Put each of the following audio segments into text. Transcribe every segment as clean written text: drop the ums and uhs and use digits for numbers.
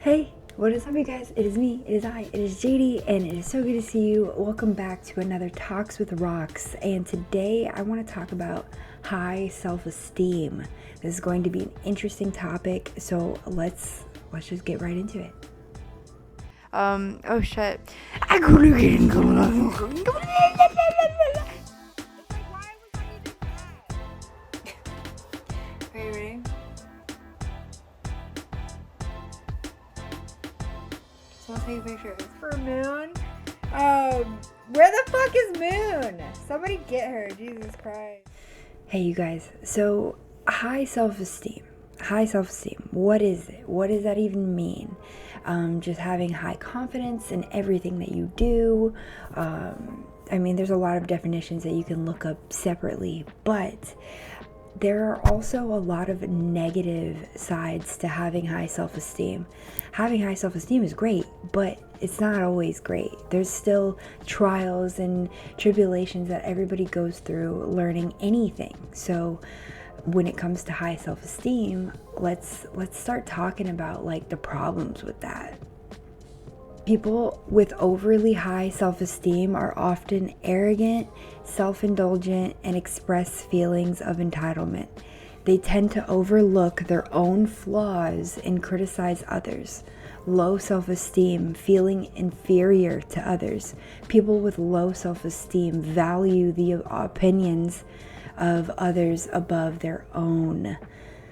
Hey, what is up, you guys? It is me, it is I, it is JD, and it is so good to see you. Welcome back to another Talks with Rocks, and today I want to talk about high self-esteem. This is going to be an interesting topic, so let's just get right into it. Oh shit. Are you ready? So I'll take a picture. It's for Moon. Where the fuck is Moon? Somebody get her. Jesus Christ. Hey, you guys. So, high self-esteem. High self-esteem. What is it? What does that even mean? Just having high confidence in everything that you do. There's a lot of definitions that you can look up separately, but there are also a lot of negative sides to having high self-esteem. Having high self-esteem is great, but it's not always great. There's still trials and tribulations that everybody goes through learning anything. So when it comes to high self-esteem, let's start talking about like the problems with that. People with overly high self-esteem are often arrogant, self-indulgent, and express feelings of entitlement. They tend to overlook their own flaws and criticize others. Low self-esteem, feeling inferior to others. People with low self-esteem value the opinions of others above their own.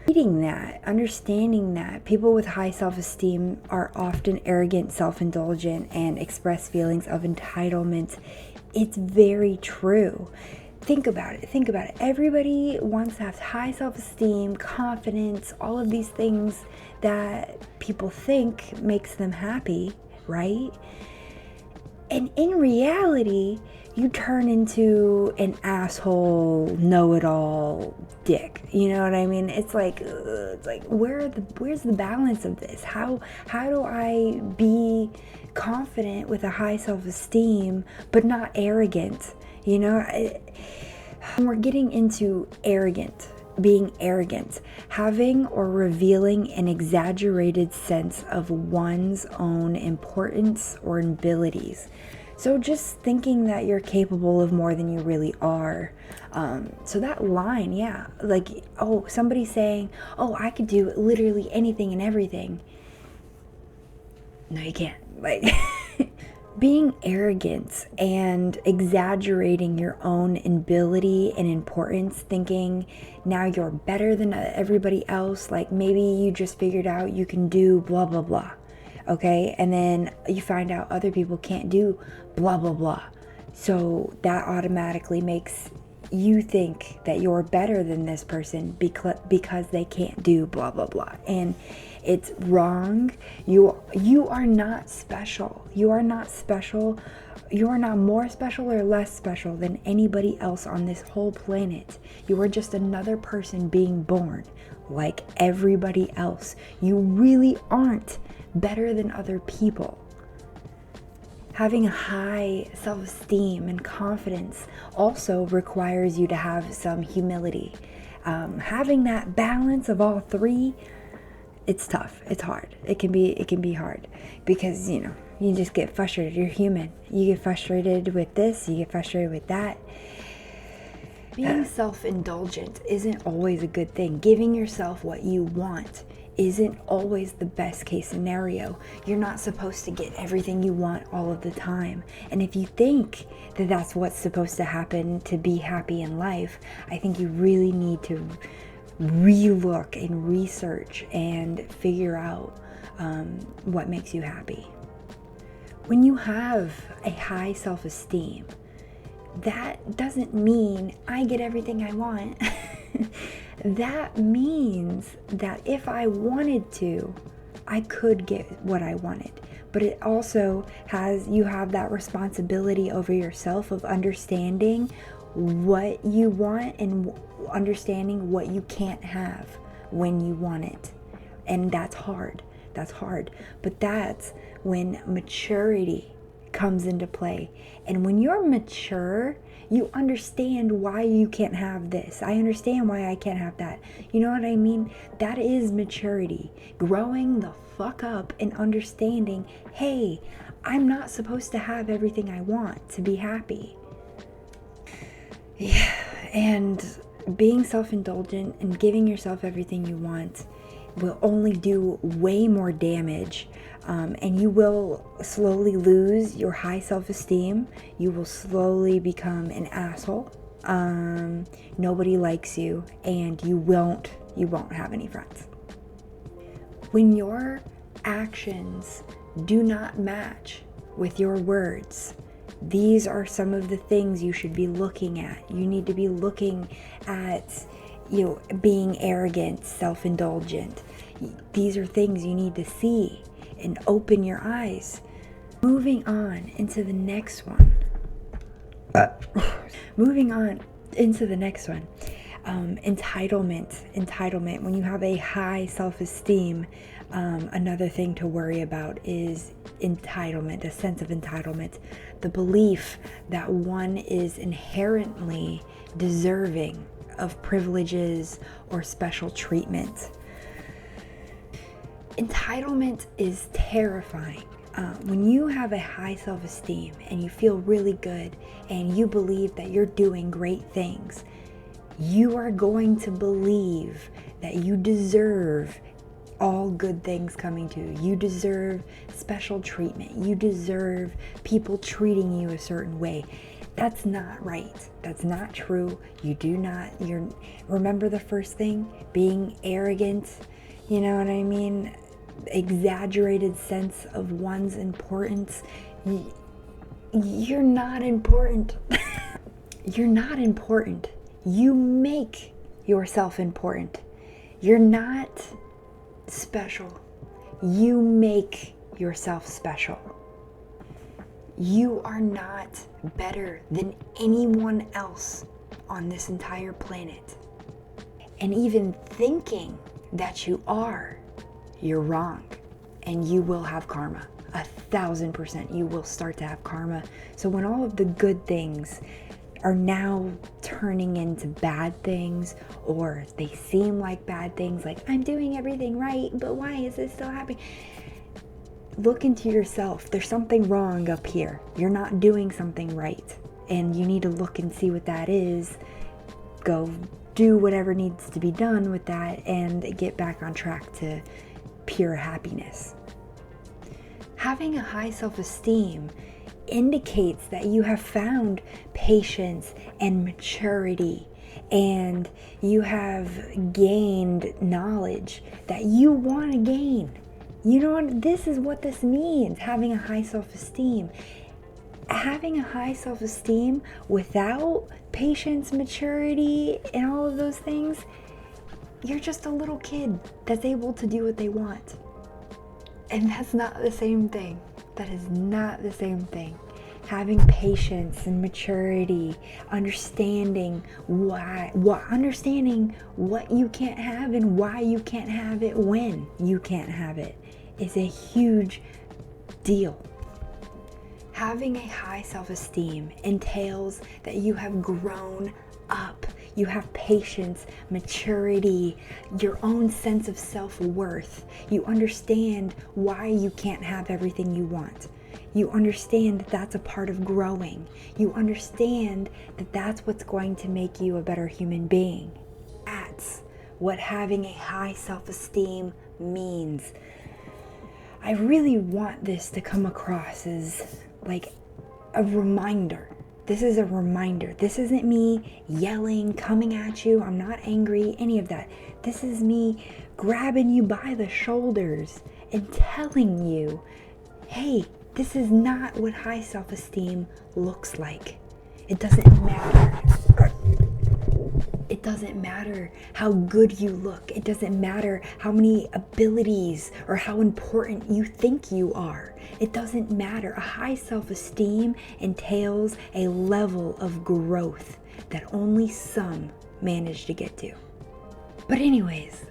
Reading that, understanding that people with high self-esteem are often arrogant, self-indulgent, and express feelings of entitlement, it's very true. Think about it. Everybody wants to have high self-esteem, confidence, all of these things that people think makes them happy, right? And in reality, you turn into an asshole, know-it-all dick. You know what I mean? It's like where's the balance of this? How do I be confident with a high self-esteem but not arrogant? You know, we're getting into being arrogant, having or revealing an exaggerated sense of one's own importance or abilities. So just thinking that you're capable of more than you really are. So that line, yeah, like, oh, somebody saying, oh, I could do literally anything and everything. No, you can't. Like, being arrogant and exaggerating your own ability and importance, thinking now you're better than everybody else. Like maybe you just figured out you can do blah, blah, blah. Okay, and then you find out other people can't do blah, blah, blah. So that automatically makes you think that you're better than this person because they can't do blah, blah, blah. And it's wrong. You are not special. You are not special. You are not more special or less special than anybody else on this whole planet. You are just another person being born like everybody else. You really aren't better than other people. Having a high self-esteem and confidence also requires you to have some humility. Having that balance of all three, it's tough. It's hard. It can be hard because, you just get frustrated. You're human. You get frustrated with this, you get frustrated with that. Being self-indulgent isn't always a good thing. Giving yourself what you want isn't always the best case scenario. You're not supposed to get everything you want all of the time. And if you think that that's what's supposed to happen to be happy in life, I think you really need to relook and research and figure out what makes you happy. When you have a high self-esteem, that doesn't mean I get everything I want. That means that if I wanted to, I could get what I wanted. But it also you have that responsibility over yourself of understanding what you want and understanding what you can't have when you want it. And that's hard. But that's when maturity comes into play. And when you're mature, you understand why you can't have this. I understand why I can't have that. You know what I mean? That is maturity. Growing the fuck up and understanding, hey, I'm not supposed to have everything I want to be happy. Yeah, and being self-indulgent and giving yourself everything you want will only do way more damage, and you will slowly lose your high self-esteem. You will slowly become an asshole. Nobody likes you, and you won't have any friends. When your actions do not match with your words, these are some of the things you should be looking at. You need to be looking at, being arrogant, self-indulgent. These are things you need to see and open your eyes. Moving on into the next one. Entitlement. When you have a high self-esteem, another thing to worry about is entitlement, a sense of entitlement, the belief that one is inherently deserving of privileges or special treatment. Entitlement is terrifying. When you have a high self-esteem and you feel really good and you believe that you're doing great things, you are going to believe that you deserve all good things coming to you. You deserve special treatment. You deserve people treating you a certain way. That's not right. That's not true. Remember the first thing? Being arrogant, you know what I mean? Exaggerated sense of one's importance. You're not important. You're not important. You make yourself important. You're not special. You make yourself special. You are not better than anyone else on this entire planet. And even thinking that you are, you're wrong. And you will have karma. 1,000% you will start to have karma. So when all of the good things are now turning into bad things, or they seem like bad things, like I'm doing everything right, but why is this still happening? Look into yourself. There's something wrong up here. You're not doing something right, and you need to look and see what that is. Go do whatever needs to be done with that and get back on track to pure happiness. Having a high self-esteem indicates that you have found patience and maturity, and you have gained knowledge that you want to gain. You know what? This is what this means, having a high self-esteem. Having a high self-esteem without patience, maturity, and all of those things, you're just a little kid that's able to do what they want. And that's not the same thing. That is not the same thing. Having patience and maturity, understanding what you can't have and why you can't have it when you can't have it is a huge deal. Having a high self-esteem entails that you have grown up. You have patience, maturity, your own sense of self-worth. You understand why you can't have everything you want. You understand that that's a part of growing. You understand that that's what's going to make you a better human being. That's what having a high self-esteem means. I really want this to come across as like a reminder. This is a reminder. This isn't me yelling, coming at you. I'm not angry, any of that. This is me grabbing you by the shoulders and telling you, hey, this is not what high self-esteem looks like. It doesn't matter. It doesn't matter how good you look. It doesn't matter how many abilities or how important you think you are. It doesn't matter. A high self-esteem entails a level of growth that only some manage to get to. But anyways,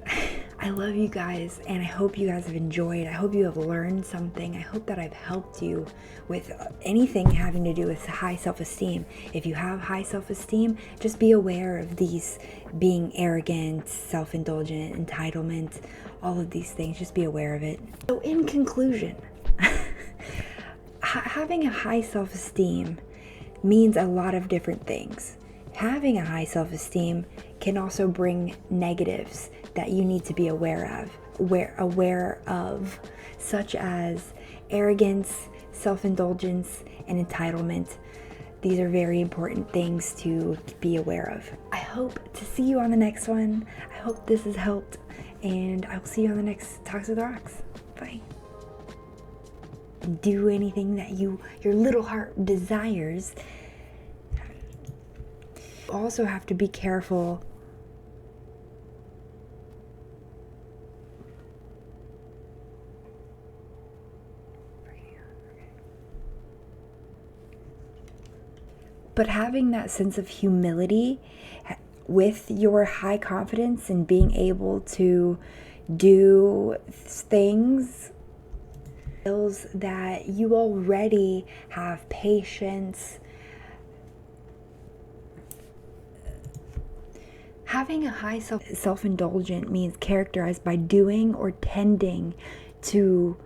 I love you guys, and I hope you guys have enjoyed. I hope you have learned something. I hope that I've helped you with anything having to do with high self-esteem. If you have high self-esteem, just be aware of these being arrogant, self-indulgent, entitlement, all of these things. Just be aware of it. So in conclusion, having a high self-esteem means a lot of different things. Having a high self-esteem can also bring negatives that you need to be aware of, such as arrogance, self-indulgence, and entitlement. These are very important things to be aware of. I hope to see you on the next one. I hope this has helped, and I will see you on the next Talks with Rocks. Bye. Do anything that your little heart desires. You also have to be careful but having that sense of humility with your high confidence and being able to do things that you already have patience. Having a high self-indulgent means characterized by doing or tending to